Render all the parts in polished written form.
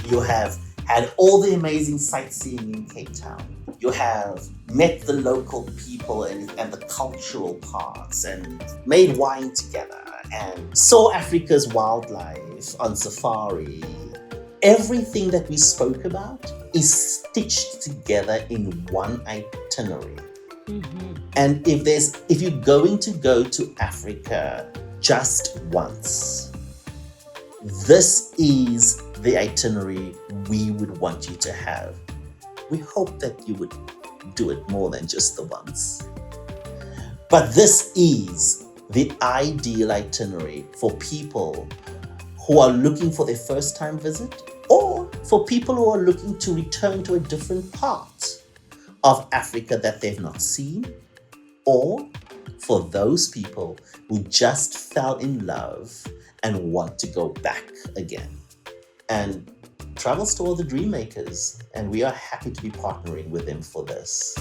You have had all the amazing sightseeing in Cape Town. You have met the local people and the cultural parts and made wine together and saw Africa's wildlife on safari. Everything that we spoke about is stitched together in one itinerary. Mm-hmm. And if you're going to go to Africa just once, this is the itinerary we would want you to have. We hope that you would do it more than just the once. But this is the ideal itinerary for people who are looking for their first time visit, or for people who are looking to return to a different part of Africa that they've not seen, or for those people who just fell in love and want to go back again. And TravelStore are the dream makers, and we are happy to be partnering with them for this.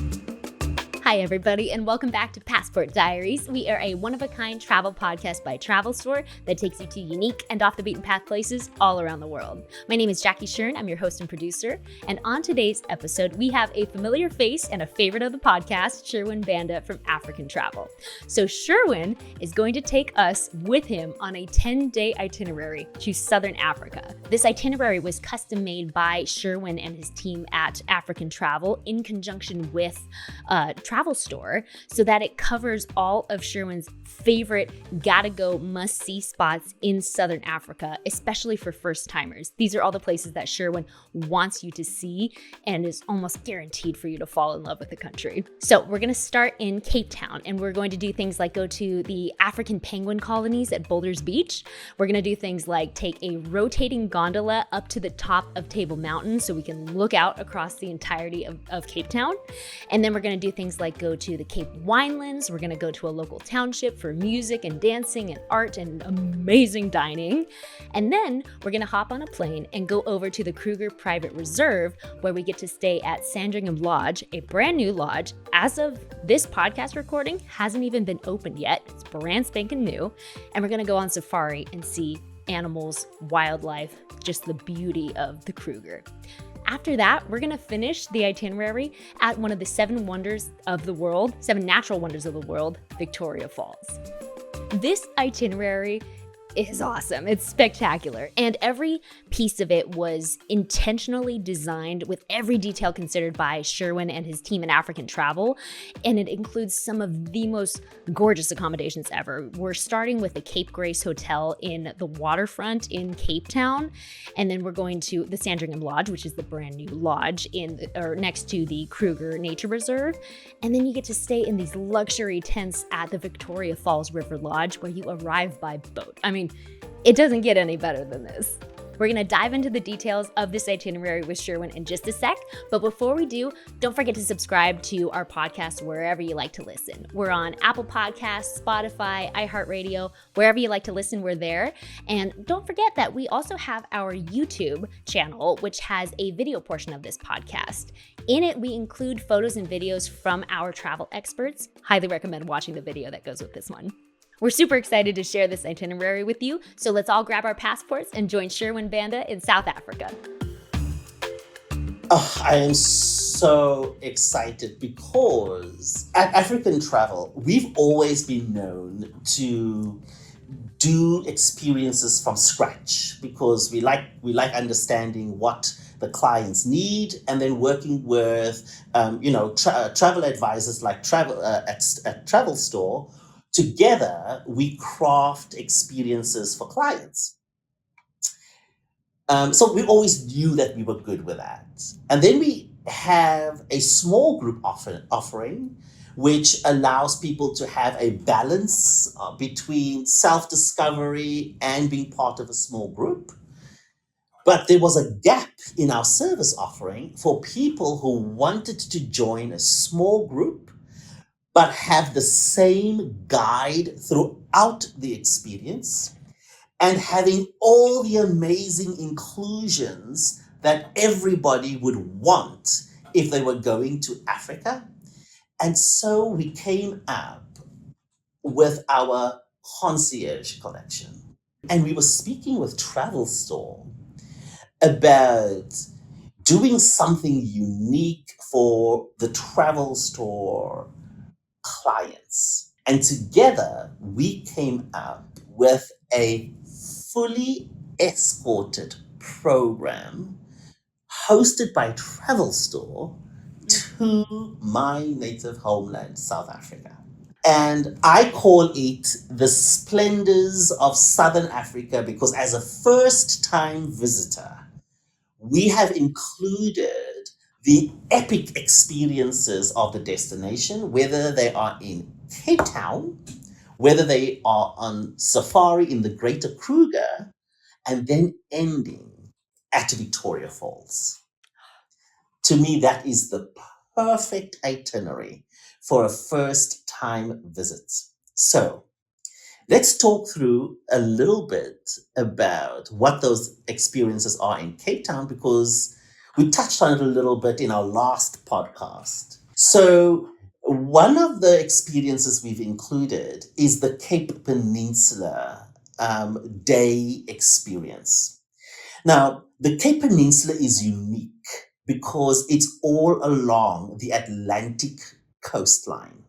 Hi, everybody, and welcome back to Passport Diaries. We are a one-of-a-kind travel podcast by TravelStore that takes you to unique and off-the-beaten-path places all around the world. My name is Jackie Shern. I'm your host and producer. And on today's episode, we have a familiar face and a favorite of the podcast, Sherwin Banda from African Travel. So Sherwin is going to take us with him on a 10-day itinerary to Southern Africa. This itinerary was custom-made by Sherwin and his team at African Travel in conjunction with TravelStore, so that it covers all of Sherwin's favorite gotta go must see spots in Southern Africa, especially for first timers. These are all the places that Sherwin wants you to see and is almost guaranteed for you to fall in love with the country. So we're going to start in Cape Town, and we're going to do things like go to the African penguin colonies at Boulders Beach. We're going to do things like take a rotating gondola up to the top of Table Mountain so we can look out across the entirety of Cape Town. And then we're going to do things like go to the Cape Winelands. We're going to go to a local township for music and dancing and art and amazing dining. And then we're going to hop on a plane and go over to the Kruger Private Reserve, where we get to stay at Sandringham Lodge, a brand new lodge. As of this podcast recording, hasn't even been opened yet. It's brand spanking new. And we're going to go on safari and see animals, wildlife, just the beauty of the Kruger. After that, we're going to finish the itinerary at one of the seven natural wonders of the world, Victoria Falls. This itinerary is awesome. It's spectacular. And every piece of it was intentionally designed with every detail considered by Sherwin and his team in African Travel. And it includes some of the most gorgeous accommodations ever. We're starting with the Cape Grace Hotel in the waterfront in Cape Town. And then we're going to the Sandringham Lodge, which is the brand new lodge next to the Kruger Nature Reserve. And then you get to stay in these luxury tents at the Victoria Falls River Lodge, where you arrive by boat. I mean, it doesn't get any better than this. We're going to dive into the details of this itinerary with Sherwin in just a sec. But before we do, don't forget to subscribe to our podcast wherever you like to listen. We're on Apple Podcasts, Spotify, iHeartRadio, wherever you like to listen, we're there. And don't forget that we also have our YouTube channel, which has a video portion of this podcast. In it, we include photos and videos from our travel experts. Highly recommend watching the video that goes with this one. We're super excited to share this itinerary with you, so let's all grab our passports and join Sherwin Banda in South Africa. Oh, I am so excited because at African Travel, we've always been known to do experiences from scratch because we like understanding what the clients need, and then working with travel advisors like at TravelStore. Together, we craft experiences for clients. So we always knew that we were good with that. And then we have a small group offering, which allows people to have a balance between self-discovery and being part of a small group. But there was a gap in our service offering for people who wanted to join a small group but have the same guide throughout the experience and having all the amazing inclusions that everybody would want if they were going to Africa. And so we came up with our concierge collection. And we were speaking with TravelStore, about doing something unique for the travel store clients. And together we came up with a fully escorted program hosted by TravelStore to my native homeland, South Africa. And I call it the Splendors of Southern Africa because, as a first time visitor, we have included the epic experiences of the destination, whether they are in Cape Town, whether they are on safari in the greater Kruger, and then ending at Victoria Falls. To me, that is the perfect itinerary for a first time visit. So, let's talk through a little bit about what those experiences are in Cape Town because we touched on it a little bit in our last podcast. So, one of the experiences we've included is the Cape Peninsula day experience. Now, the Cape Peninsula is unique because it's all along the Atlantic coastline.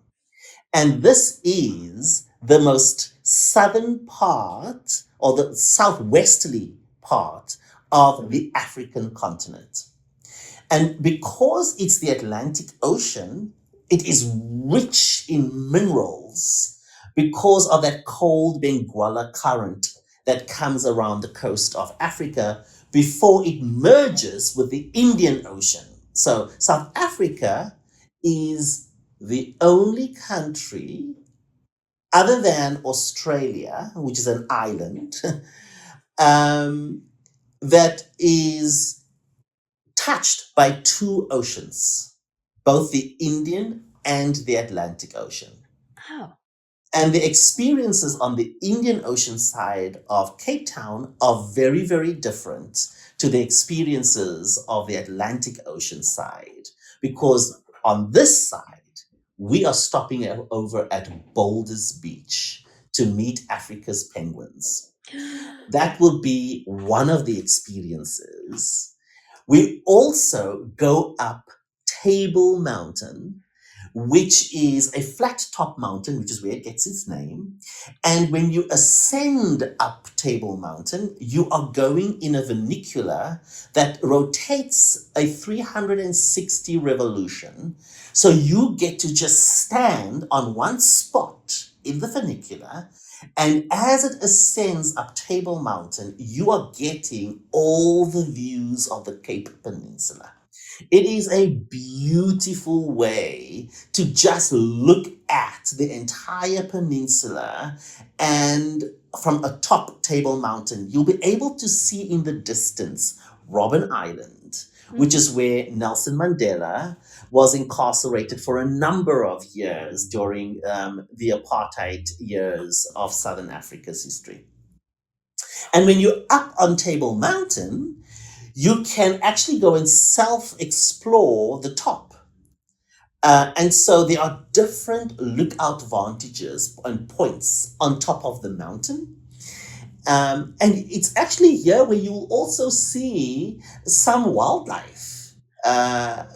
And this is the most southern part or the southwesterly part of the African continent. And because it's the Atlantic Ocean, it is rich in minerals because of that cold Benguela current that comes around the coast of Africa before it merges with the Indian Ocean. So South Africa is the only country other than Australia, which is an island, that is touched by two oceans, both the Indian and the Atlantic Ocean. Oh. And the experiences on the Indian Ocean side of Cape Town are very, very different to the experiences of the Atlantic Ocean side, because on this side, we are stopping over at Boulders Beach to meet Africa's penguins. That will be one of the experiences. We also go up Table Mountain, which is a flat top mountain, which is where it gets its name. And when you ascend up Table Mountain, you are going in a vernacular that rotates a 360 revolution. So you get to just stand on one spot in the vernacular. And as it ascends up Table Mountain, you are getting all the views of the Cape Peninsula. It is a beautiful way to just look at the entire peninsula, and from atop Table Mountain, you'll be able to see in the distance Robben Island, which is where Nelson Mandela was incarcerated for a number of years during the apartheid years of Southern Africa's history. And when you're up on Table Mountain, you can actually go and self-explore the top. And so there are different lookout vantages and points on top of the mountain. And it's actually here where you'll also see some wildlife,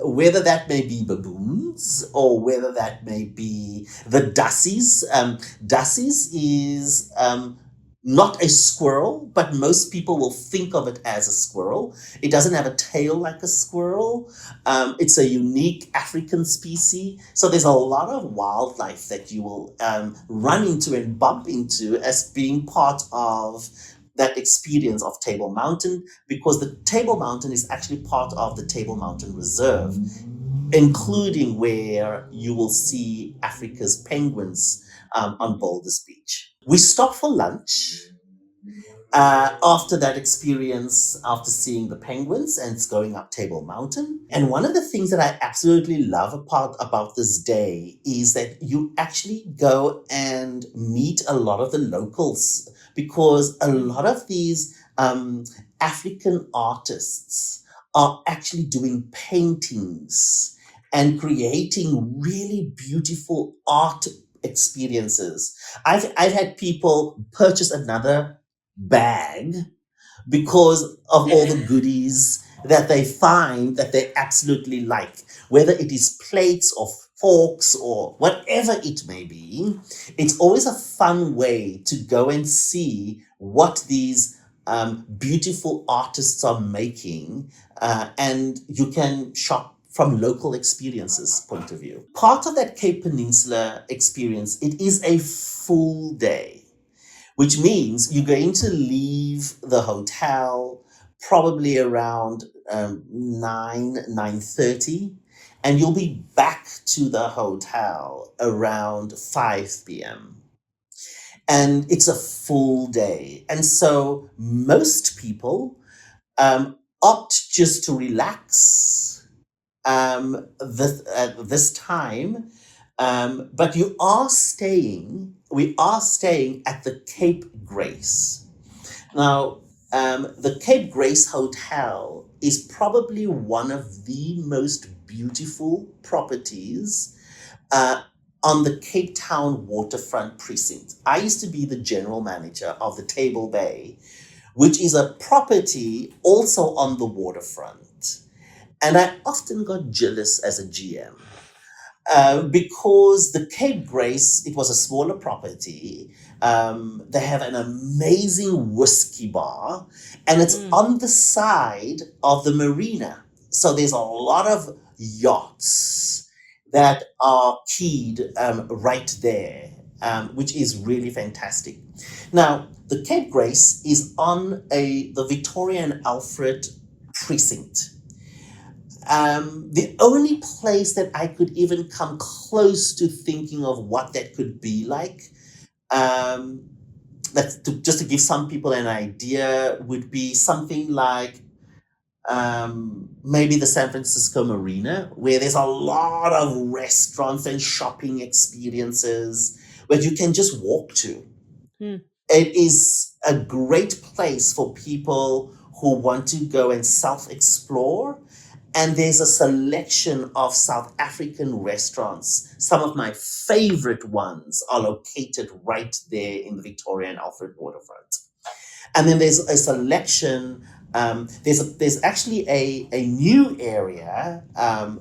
whether that may be baboons or whether that may be the dassies. Dassies is not a squirrel, but most people will think of it as a squirrel. It doesn't have a tail like a squirrel. It's a unique African species. So there's a lot of wildlife that you will run into and bump into as being part of that experience of Table Mountain, because the Table Mountain is actually part of the Table Mountain Reserve, including where you will see Africa's penguins on Boulders Beach. We stop for lunch after that experience, after seeing the penguins and going up Table Mountain. And one of the things that I absolutely love about this day is that you actually go and meet a lot of the locals, because a lot of these African artists are actually doing paintings and creating really beautiful art experiences. I've had people purchase another bag because of all the goodies that they find that they absolutely like, whether it is plates or forks or whatever it may be. It's always a fun way to go and see what these beautiful artists are making, and you can shop from local experiences point of view. Part of that Cape Peninsula experience, it is a full day, which means you're going to leave the hotel probably around 9:30, and you'll be back to the hotel around 5 p.m. And it's a full day. And so most people opt just to relax this time. But we are staying at the Cape Grace. Now, the Cape Grace Hotel is probably one of the most beautiful properties on the Cape Town waterfront precinct. I used to be the general manager of the Table Bay, which is a property also on the waterfront. And I often got jealous as a GM because the Cape Grace, it was a smaller property. They have an amazing whiskey bar, and it's on the side of the marina. So there's a lot of yachts that are keyed right there, which is really fantastic. Now, the Cape Grace is on the Victoria and Alfred precinct. The only place that I could even come close to thinking of what that could be like, just to give some people an idea, would be something like maybe the San Francisco Marina, where there's a lot of restaurants and shopping experiences where you can just walk to. It is a great place for people who want to go and self-explore. And there's a selection of South African restaurants. Some of my favorite ones are located right there in the Victoria and Alfred waterfront. And then there's a selection. There's actually a new area.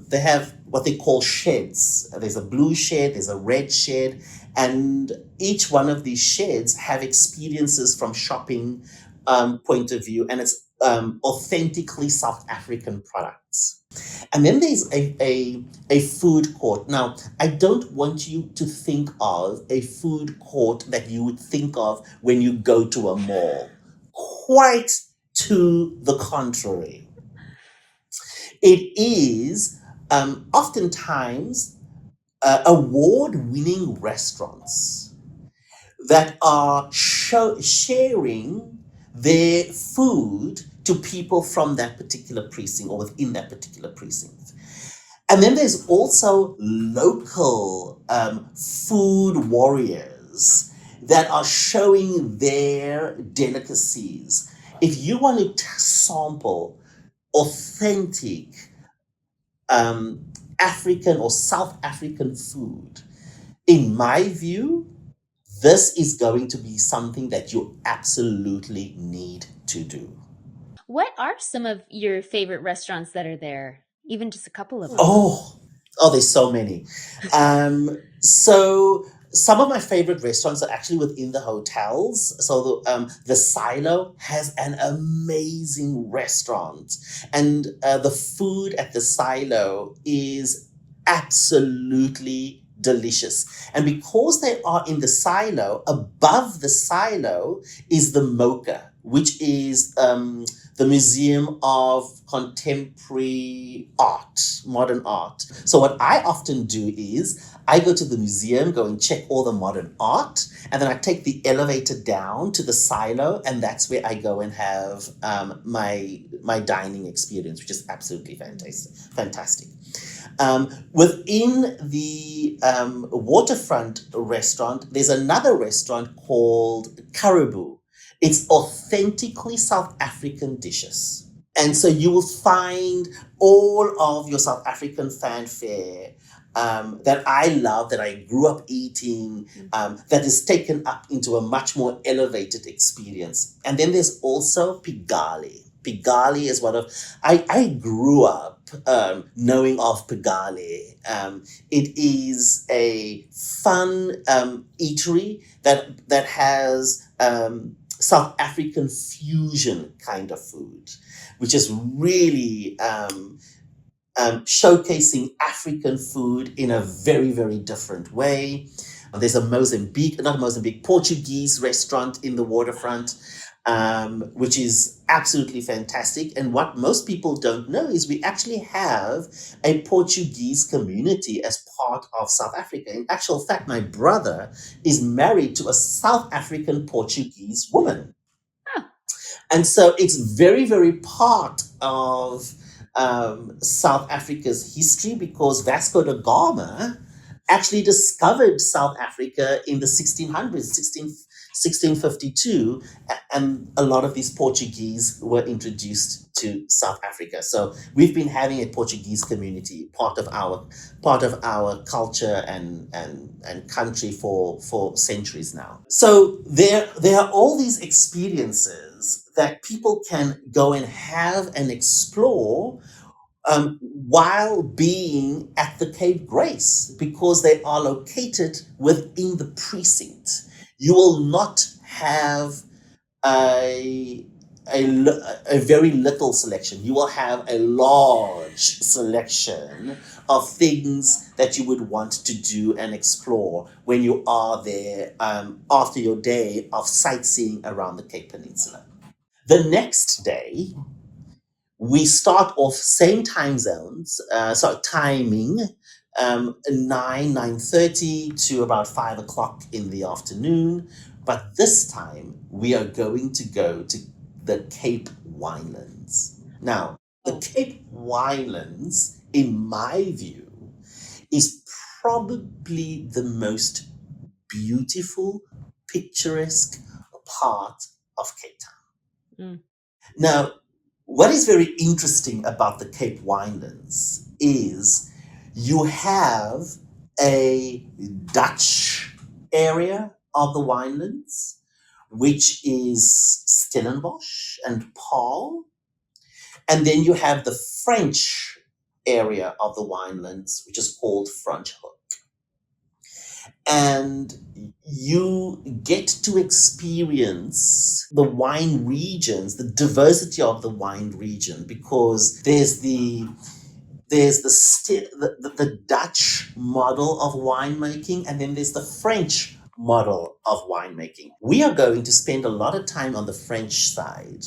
They have what they call sheds. There's a blue shed, there's a red shed, and each one of these sheds have experiences from shopping point of view, and it's authentically South African products. And then there's a food court. Now, I don't want you to think of a food court that you would think of when you go to a mall. Quite to the contrary. It is oftentimes award-winning restaurants that are sharing their food to people from that particular precinct or within that particular precinct. And then there's also local food warriors that are showing their delicacies. If you want to sample authentic African or South African food, in my view, this is going to be something that you absolutely need to do. What are some of your favorite restaurants that are there? Even just a couple of them. Oh, there's so many. So some of my favorite restaurants are actually within the hotels. So the Silo has an amazing restaurant, and the food at the Silo is absolutely delicious. And because they are in the Silo, above the Silo is the Mocha, which is the Museum of Contemporary Art, Modern Art. So what I often do is I go to the museum, go and check all the modern art, and then I take the elevator down to the Silo, and that's where I go and have my dining experience, which is absolutely fantastic. Within the waterfront restaurant, there's another restaurant called Caribou. It's authentically South African dishes. And so you will find all of your South African fanfare that I love, that I grew up eating, that is taken up into a much more elevated experience. And then there's also Pigali. Pigali is one of, I grew up knowing of Pigali. It is a fun eatery that has South African fusion kind of food, which is really showcasing African food in a very, very different way. There's a Portuguese restaurant in the waterfront, which is absolutely fantastic. And what most people don't know is we actually have a Portuguese community as part of South Africa. In actual fact, my brother is married to a South African Portuguese woman. And so it's very, very part of South Africa's history, because Vasco da Gama actually discovered South Africa in the 1600s, 1652, and a lot of these Portuguese were introduced to South Africa. So we've been having a Portuguese community part of our culture and country for centuries now. So there are all these experiences that people can go and have and explore while being at the Cape Grace, because they are located within the precinct. You will not have a, a very little selection. You will have a large selection of things that you would want to do and explore when you are there after your day of sightseeing around the Cape Peninsula. The next day, we start off same time zones, timing, 9:30 to about 5 o'clock in the afternoon. But this time we are going to go to the Cape Winelands. Now, the Cape Winelands, in my view, is probably the most beautiful, picturesque part of Cape Town. Now, what is very interesting about the Cape Winelands is you have a Dutch area of the winelands, which is Stellenbosch and Paarl. And then you have the French area of the winelands, which is called Franschhoek. And you get to experience the wine regions, the diversity of the wine region, because there's the Dutch model of winemaking, and then there's the French model of winemaking. We are going to spend a lot of time on the French side,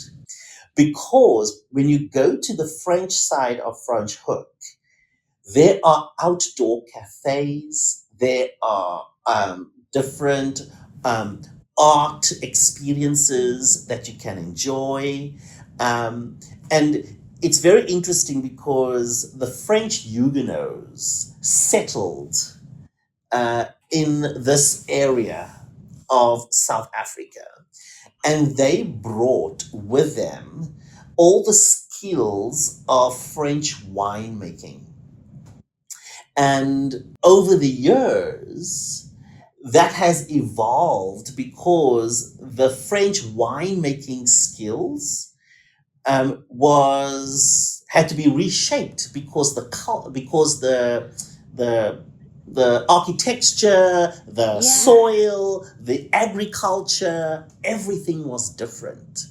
because when you go to the French side of Franschhoek, there are outdoor cafes, there are different art experiences that you can enjoy. And it's very interesting because the French Huguenots settled in this area of South Africa, and they brought with them all the skills of French winemaking. And over the years, that has evolved because the French winemaking skills had to be reshaped because the architecture, the soil, the agriculture, everything was different.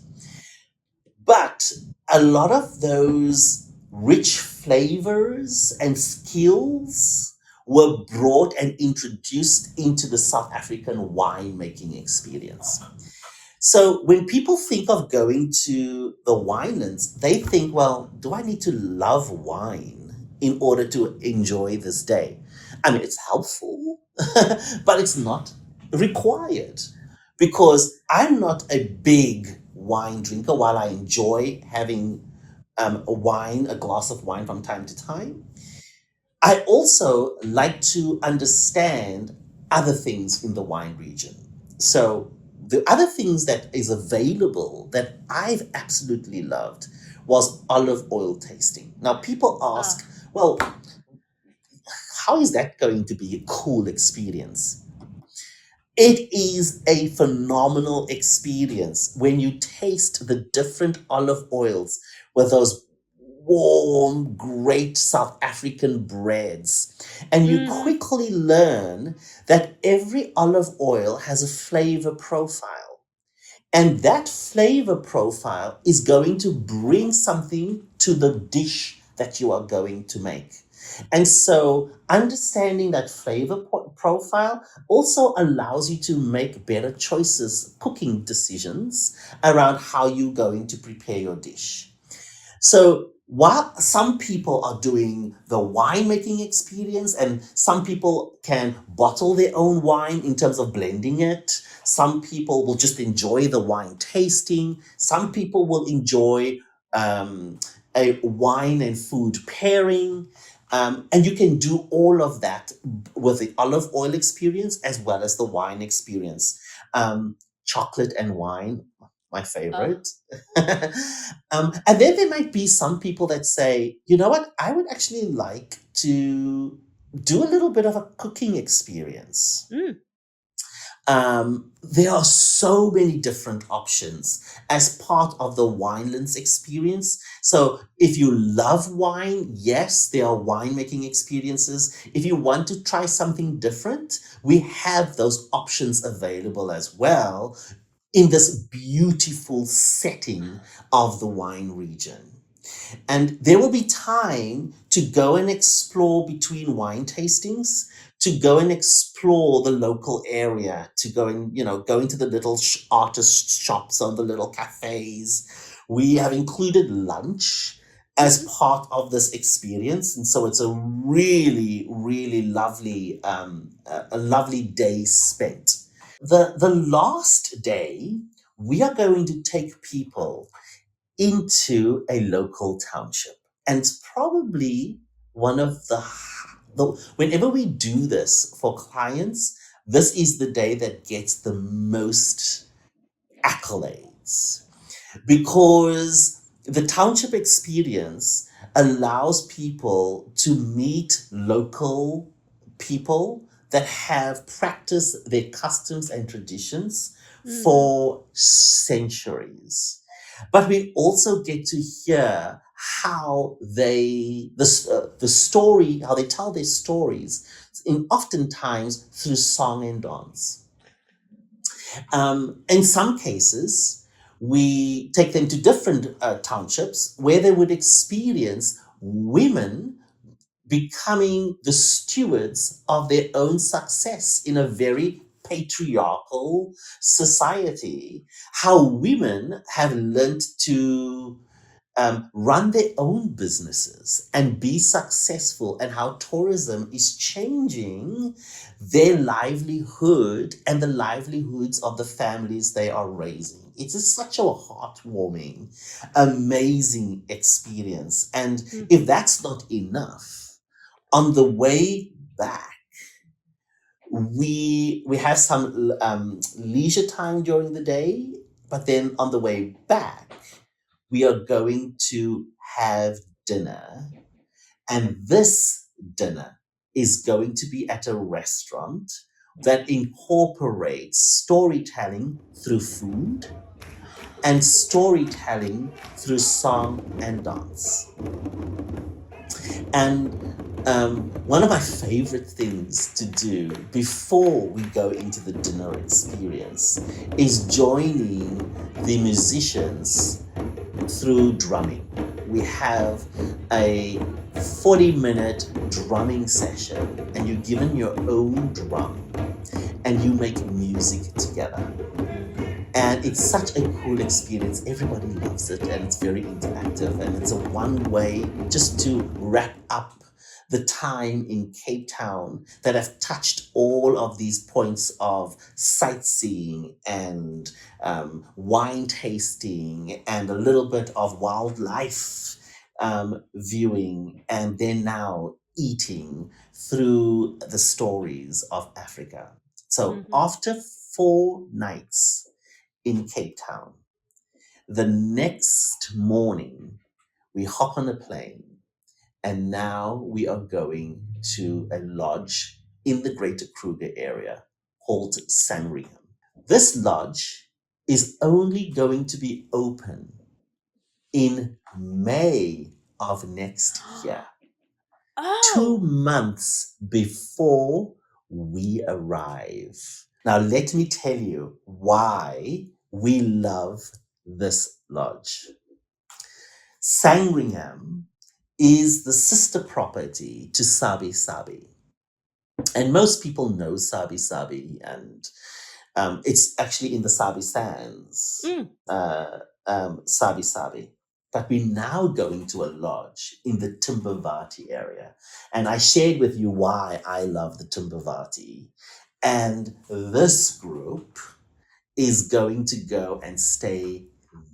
But a lot of those rich flavors and skills were brought and introduced into the South African winemaking experience. So when people think of going to the winelands, they think, well, do I need to love wine in order to enjoy this day? I mean, it's helpful, but it's not required, because I'm not a big wine drinker. While I enjoy having a glass of wine from time to time, I also like to understand other things in the wine region. So the other things that is available that I've absolutely loved was olive oil tasting. Now, people ask, well, how is that going to be a cool experience? It is a phenomenal experience when you taste the different olive oils with those warm, great South African breads. And you Mm-hmm. quickly learn that every olive oil has a flavor profile. And that flavor profile is going to bring something to the dish that you are going to make. And so understanding that profile also allows you to make better choices, cooking decisions around how you're going to prepare your dish. So while some people are doing the winemaking experience, and some people can bottle their own wine in terms of blending it, some people will just enjoy the wine tasting, some people will enjoy a wine and food pairing. And you can do all of that with the olive oil experience as well as the wine experience. Chocolate and wine, my Oh. favorite. And then there might be some people that say, you know what, I would actually like to do a little bit of a cooking experience. Mm. There are so many different options as part of the Winelands experience. So, if you love wine, yes, there are winemaking experiences. If you want to try something different, we have those options available as well in this beautiful setting of the wine region. And there will be time to go and explore between wine tastings, to go and explore the local area, to go and, go into the little artist shops or the little cafes. We have included lunch as Mm-hmm. part of this experience. And so it's a really, really lovely, a lovely day spent. The last day, we are going to take people into a local township. And it's probably one of whenever we do this for clients, this is the day that gets the most accolades because the township experience allows people to meet local people that have practiced their customs and traditions Mm-hmm. for centuries. But we also get to hear how the story, how they tell their stories, in oftentimes through song and dance. In some cases, we take them to different townships where they would experience women becoming the stewards of their own success in a very patriarchal society. How women have learned to run their own businesses and be successful, and how tourism is changing their livelihood and the livelihoods of the families they are raising. It is such a heartwarming, amazing experience. And if Mm-hmm. that's not enough, on the way back, we have some leisure time during the day, but then on the way back, we are going to have dinner. And this dinner is going to be at a restaurant that incorporates storytelling through food and storytelling through song and dance. And one of my favorite things to do before we go into the dinner experience is joining the musicians through drumming. We have a 40-minute drumming session, and you're given your own drum and you make music together. And it's such a cool experience. Everybody loves it, and it's very interactive. And it's a one way just to wrap up the time in Cape Town that I've touched all of these points of sightseeing and wine tasting and a little bit of wildlife viewing, and then now eating through the stories of Africa. So Mm-hmm. after 4 nights in Cape Town, the next morning we hop on a plane And now we are going to a lodge in the greater Kruger area called Sangringham. This lodge is only going to be open in May of next year, 2 months before we arrive. Now, let me tell you why we love this lodge. Sangringham is the sister property to Sabi Sabi. And most people know Sabi Sabi, and it's actually in the Sabi Sands, Sabi Sabi. But we're now going to a lodge in the Timbavati area. And I shared with you why I love the Timbavati. And this group is going to go and stay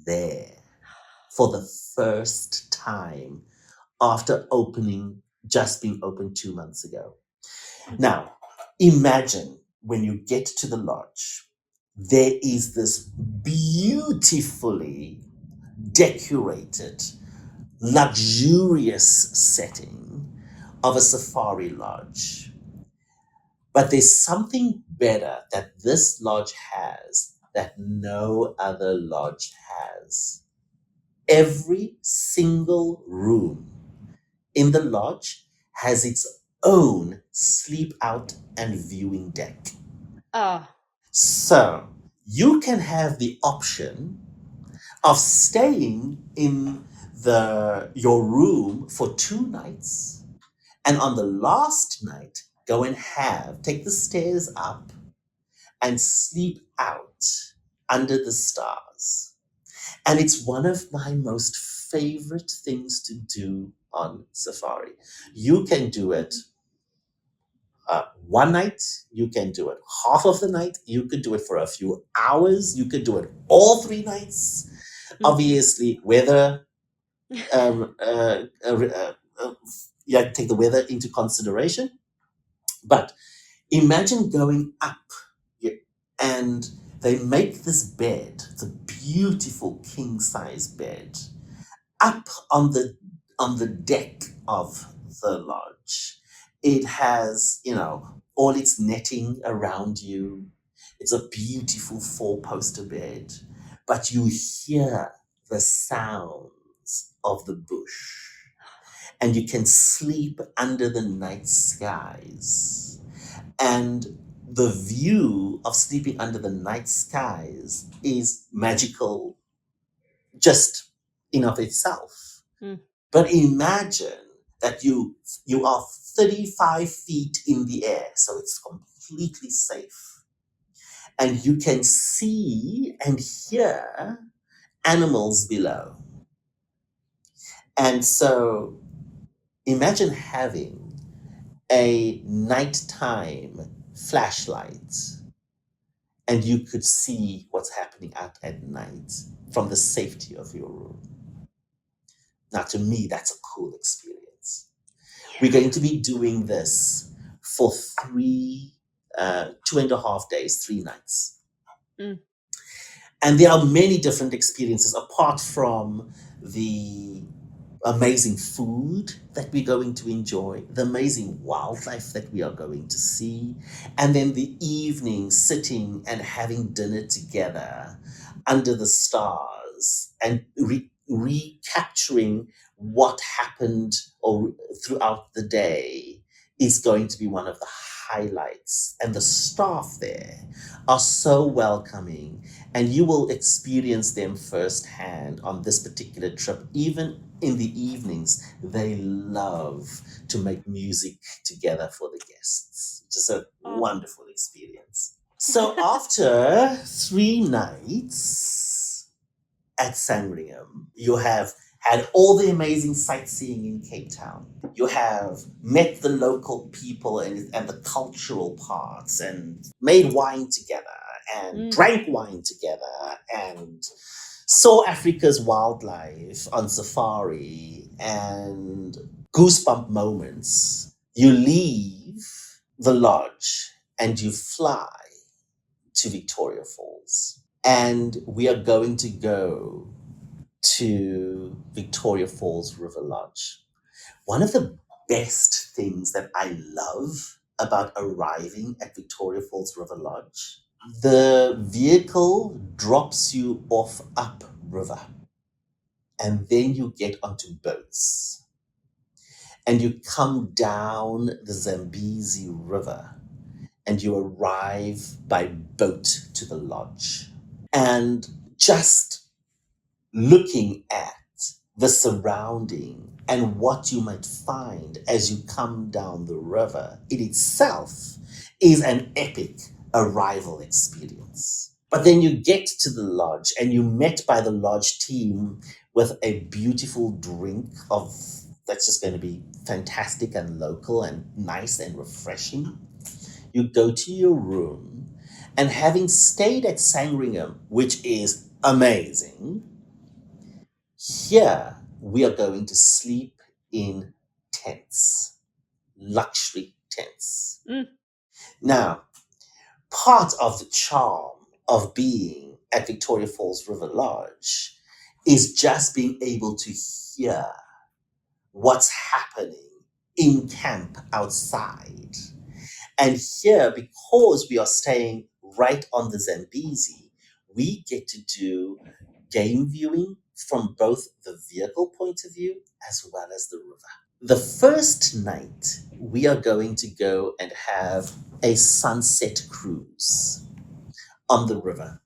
there for the first time after just being opened 2 months ago. Now, imagine when you get to the lodge, there is this beautifully decorated, luxurious setting of a safari lodge. But there's something better that this lodge has that no other lodge has. Every single room in the lodge has its own sleep out and viewing deck. So you can have the option of staying in your room for 2 nights, and on the last night go and take the stairs up and sleep out under the stars. And it's one of my most favorite things to do on safari. You can do it one night, you can do it half of the night, you could do it for a few hours, you could do it all 3 nights. Obviously, weather, take the weather into consideration. But imagine going up and they make this bed, the beautiful king size bed, up on the deck of the lodge. It has, all its netting around you. It's a beautiful 4-poster bed, but you hear the sounds of the bush, and you can sleep under the night skies. And the view of sleeping under the night skies is magical just in of itself. But imagine that you are 35 feet in the air, so it's completely safe. And you can see and hear animals below. And so imagine having a nighttime flashlight, and you could see what's happening out at night from the safety of your room. Now, to me, that's a cool experience. We're going to be doing this for 2.5 days, 3 nights. And there are many different experiences apart from the amazing food that we're going to enjoy, the amazing wildlife that we are going to see, and then the evening sitting and having dinner together under the stars and recapturing what happened throughout the day is going to be one of the highlights. And the staff there are so welcoming, and you will experience them firsthand on this particular trip. Even in the evenings, they love to make music together for the guests, which is a wonderful experience. So after 3 nights at Sandringham, you have had all the amazing sightseeing in Cape Town. You have met the local people and the cultural parts, and made wine together and drank wine together and saw Africa's wildlife on safari and goosebump moments. You leave the lodge and you fly to Victoria Falls. And we are going to go to Victoria Falls River Lodge. One of the best things that I love about arriving at Victoria Falls River Lodge, the vehicle drops you off upriver, and then you get onto boats and you come down the Zambezi River and you arrive by boat to the lodge. And just looking at the surrounding and what you might find as you come down the river in itself is an epic arrival experience. But then you get to the lodge and you're met by the lodge team with a beautiful drink of that's just going to be fantastic and local and nice and refreshing. You go to your room, and having stayed at Sandringham, which is amazing, here we are going to sleep in tents, luxury tents. Now, part of the charm of being at Victoria Falls River Lodge is just being able to hear what's happening in camp outside. And here, because we are staying right on the Zambezi, we get to do game viewing from both the vehicle point of view as well as the river. The first night, we are going to go and have a sunset cruise on the river.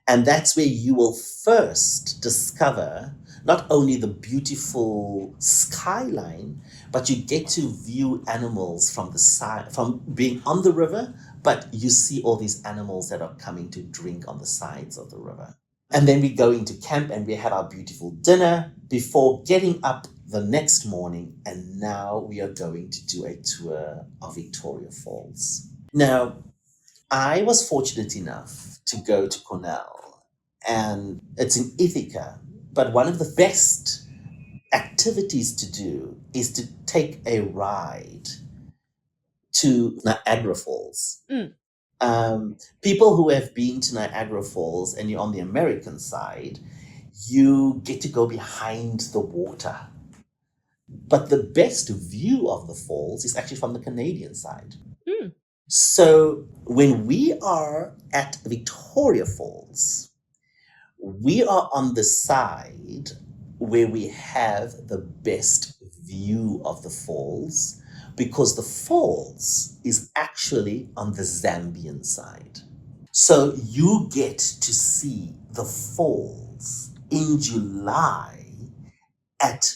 And that's where you will first discover not only the beautiful skyline, but you get to view animals from the side, from being on the river, but you see all these animals that are coming to drink on the sides of the river. And then we go into camp and we have our beautiful dinner before getting up the next morning. And now we are going to do a tour of Victoria Falls. Now, I was fortunate enough to go to Cornell, and it's in Ithaca, but one of the best activities to do is to take a ride to Niagara Falls. People who have been to Niagara Falls and you're on the American side, you get to go behind the water. But the best view of the falls is actually from the Canadian side. So when we are at Victoria Falls, we are on the side where we have the best view of the falls, because the falls is actually on the Zambian side. So you get to see the falls in July at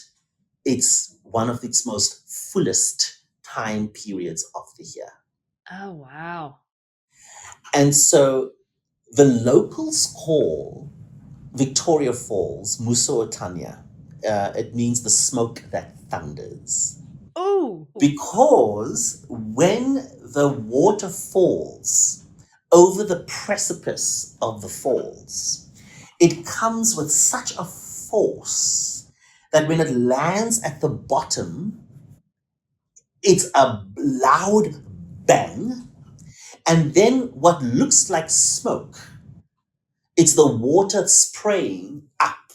one of its most fullest time periods of the year. Oh, wow. And so the locals call Victoria Falls Musootanya. It means the smoke that thunders. Oh, Because when the water falls over the precipice of the falls, it comes with such a force that when it lands at the bottom, it's a loud bang. And then what looks like smoke, it's the water spraying up.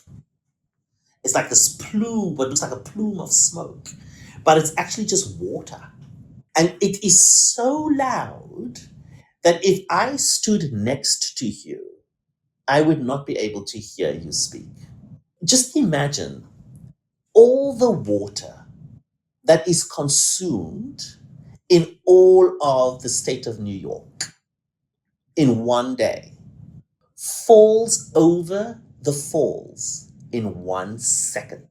It's like this plume, what looks like a plume of smoke, but it's actually just water. And it is so loud that if I stood next to you, I would not be able to hear you speak. Just imagine all the water that is consumed in all of the state of New York in one day falls over the falls in 1 second.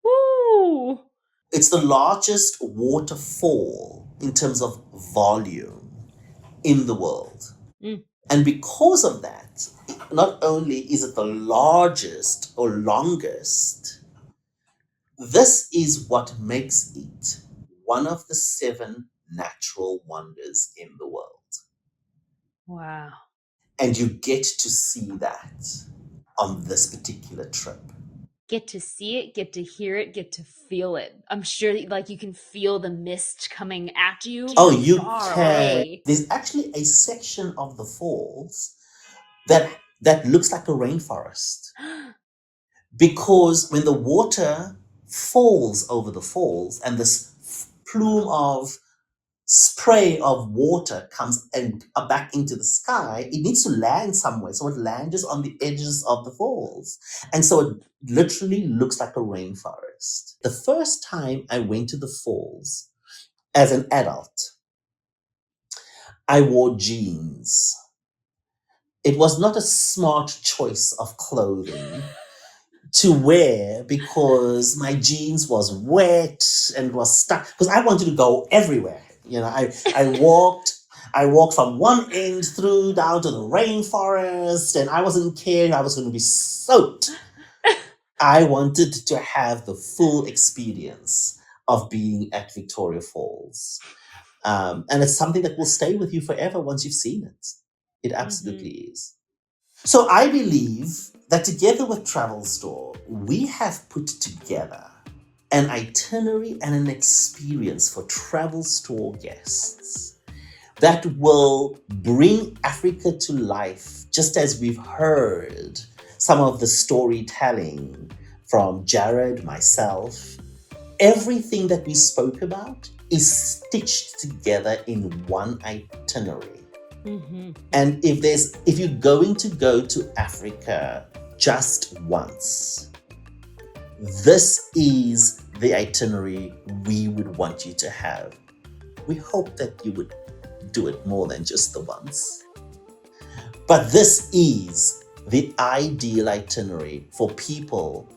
woo. It's the largest waterfall in terms of volume in the world. And because of that, not only is it the largest or longest, this is what makes it one of the 7 natural wonders in the world. Wow. And you get to see that on this particular trip. Get to see it, get to hear it, get to feel it. I'm sure that, you can feel the mist coming at you. Oh, you far can. away. There's actually a section of the falls that looks like a rainforest. Because when the water falls over the falls, and this plume of spray of water comes and back into the sky, it needs to land somewhere. So it lands on the edges of the falls. And so it literally looks like a rainforest. The first time I went to the falls as an adult, I wore jeans. It was not a smart choice of clothing to wear because my jeans was wet and was stuck because I wanted to go everywhere. I walked from one end through down to the rainforest, and I wasn't caring I was going to be soaked. I wanted to have the full experience of being at Victoria Falls. And it's something that will stay with you forever once you've seen it. It absolutely is. So I believe that together with TravelStore, we have put together an itinerary and an experience for TravelStore guests that will bring Africa to life, just as we've heard some of the storytelling from Jared, myself. Everything that we spoke about is stitched together in one itinerary. And if you're going to go to Africa just once, this is the itinerary we would want you to have. We hope that you would do it more than just the once. But this is the ideal itinerary for people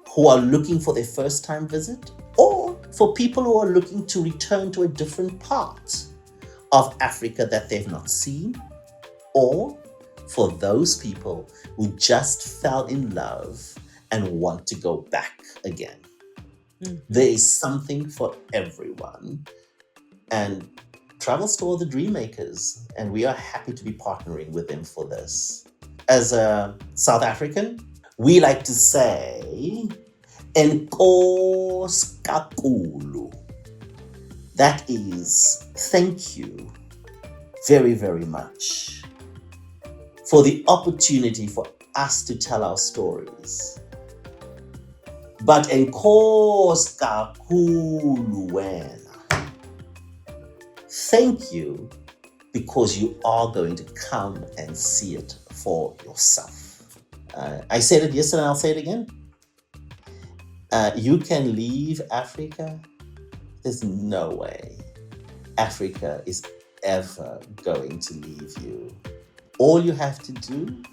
who are looking for their first time visit, or for people who are looking to return to a different part of Africa that they've not seen, or for those people who just fell in love and want to go back again. There is something for everyone. And TravelStore, the dream makers, and we are happy to be partnering with them for this. As a South African, we like to say, Enkosi kakhulu. That is, thank you very, very much for the opportunity for us to tell our stories. But enkosi kakhulu wena. Thank you, because you are going to come and see it for yourself. I said it yesterday, and I'll say it again. You can leave Africa. There's no way Africa is ever going to leave you. All you have to do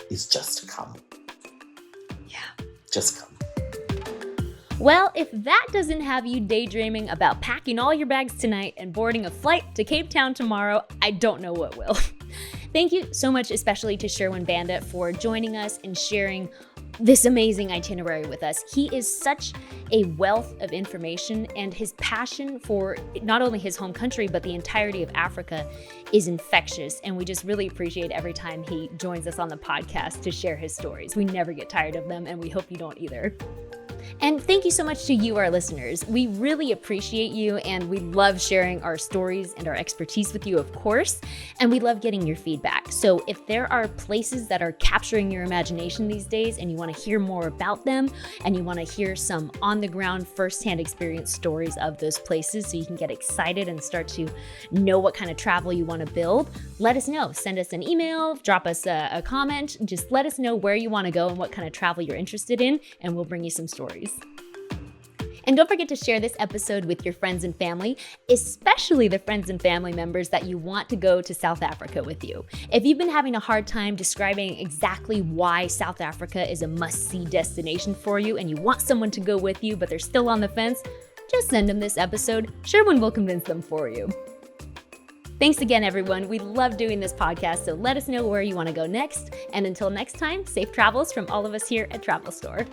is just come. Yeah. Just come. Well, if that doesn't have you daydreaming about packing all your bags tonight and boarding a flight to Cape Town tomorrow, I don't know what will. Thank you so much, especially to Sherwin Banda, for joining us and sharing this amazing itinerary with us. He is such a wealth of information, and his passion for not only his home country, but the entirety of Africa is infectious. And we just really appreciate every time he joins us on the podcast to share his stories. We never get tired of them, and we hope you don't either. And thank you so much to you, our listeners. We really appreciate you, and we love sharing our stories and our expertise with you, of course, and we love getting your feedback. So if there are places that are capturing your imagination these days and you want to hear more about them, and you want to hear some on-the-ground, first-hand experience stories of those places so you can get excited and start to know what kind of travel you want to build, let us know. Send us an email, drop us a comment, just let us know where you want to go and what kind of travel you're interested in, and we'll bring you some stories. And don't forget to share this episode with your friends and family, especially the friends and family members that you want to go to South Africa with you. If you've been having a hard time describing exactly why South Africa is a must-see destination for you and you want someone to go with you but they're still on the fence, just send them this episode. Sherwin will convince them for you. Thanks again, everyone. We love doing this podcast, so let us know where you want to go next. And until next time, safe travels from all of us here at TravelStore.